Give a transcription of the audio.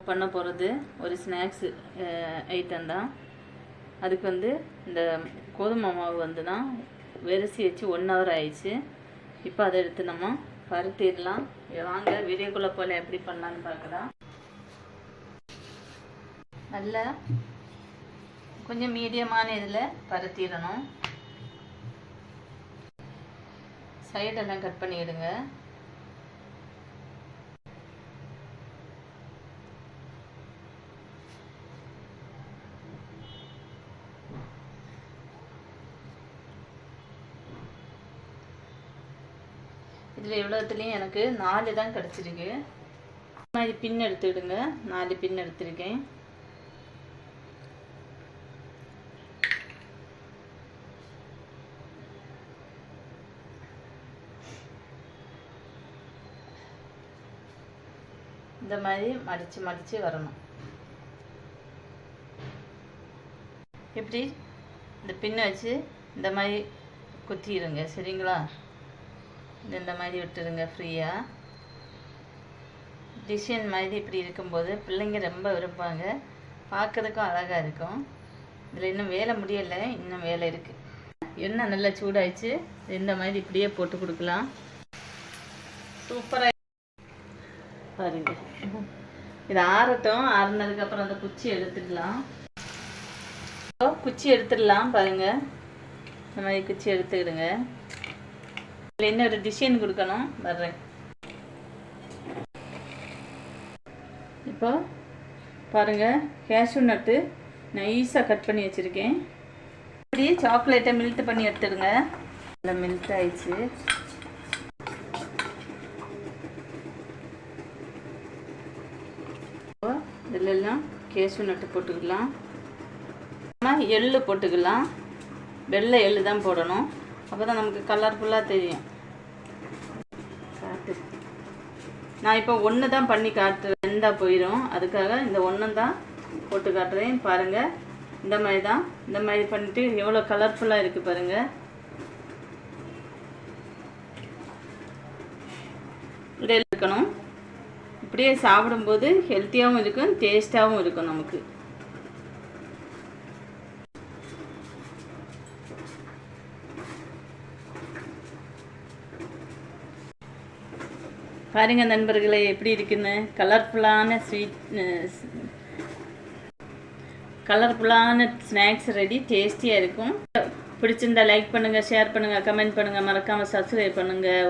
பண்ண போகிறது ஒரு ஸ்நாக்ஸ் ஐட்டம் தான். அதுக்கு வந்து இந்த கோதுமை மாவு வந்து தான் வெரிசி வச்சு 1 hour ஆயிடுச்சு. இப்போ அதை எடுத்து நம்ம பருத்திடலாம். வாங்க வீடியோக்குள்ளே போல எப்படி பண்ணலான்னு பார்க்கலாம். நல்லா கொஞ்சம் மீடியமான இதில் பருத்திடணும். சைடெல்லாம் கட் பண்ணிவிடுங்க. இதில் எவ்வளோத்துலேயும் எனக்கு 4 தான் கிடச்சிருக்கு. இந்த மாதிரி பின் எடுத்துக்கிடுங்க. 4 பின் எடுத்துருக்கேன். இந்த மாதிரி மடித்து மடித்து வரணும். இப்படி இந்த பின்னை வச்சு இந்த மாதிரி குத்திடுங்க. சரிங்களா? இந்த மாதிரி விட்டுருங்க ஃப்ரீயாக. டிசைன் மாதிரி இப்படி இருக்கும்போது பிள்ளைங்க ரொம்ப விரும்புவாங்க. பார்க்கறதுக்கும் அழகாக இருக்கும். இதில் இன்னும் வேலை முடியலை, இன்னும் வேலை இருக்குது. எண்ணெய் நல்லா சூடாயிடுச்சு. இந்த மாதிரி இப்படியே போட்டு கொடுக்கலாம். சூப்பராக பாருங்க. இது ஆறட்டும். ஆறுனதுக்கப்புறம் அந்த குச்சி எடுத்துடலாம். குச்சி எடுத்துடலாம். பாருங்கள், இந்த மாதிரி குச்சி எடுத்துக்கிடுங்க. இதில் இன்னொரு டிசைன் கொடுக்கணும். வர்றேன். இப்போ பாருங்கள், கேஷ்யூ நட்டு நைஸாக கட் பண்ணி வச்சுருக்கேன். இப்படி சாக்லேட்டை மெல்ட் பண்ணி எடுத்துடுங்க. நல்லா மெல்ட் ஆயிடுச்சு. இதிலெல்லாம் கேஷ்யூ நட்டு போட்டுக்கலாம். நம்ம எள்ளு போட்டுக்கலாம். வெள்ளை எள்ளு தான் போடணும். அப்போ தான் நமக்கு கலர்ஃபுல்லாக தெரியும். காட்டு, நான் இப்போ 1 தான் பண்ணி காட்டுறேன். இருந்தால் போயிடும். அதுக்காக இந்த 1 தான் போட்டு காட்டுறேன். பாருங்கள், இந்த மாதிரி தான். இந்த மாதிரி பண்ணிவிட்டு எவ்வளோ கலர்ஃபுல்லாக இருக்குது பாருங்கள். இதில் இருக்கணும். இப்படியே சாப்பிடும்போது ஹெல்த்தியாகவும் இருக்கும், டேஸ்ட்டாகவும் இருக்கும் நமக்கு. பாருங்க நண்பர்களே, எப்படி இருக்குன்னு. கலர்ஃபுல்லான ஸ்நாக்ஸ் ரெடி. டேஸ்டியாக இருக்கும். பிடிச்சிருந்தா லைக் பண்ணுங்கள், ஷேர் பண்ணுங்கள், கமெண்ட் பண்ணுங்கள், மறக்காமல் சப்ஸ்கிரைப் பண்ணுங்கள்.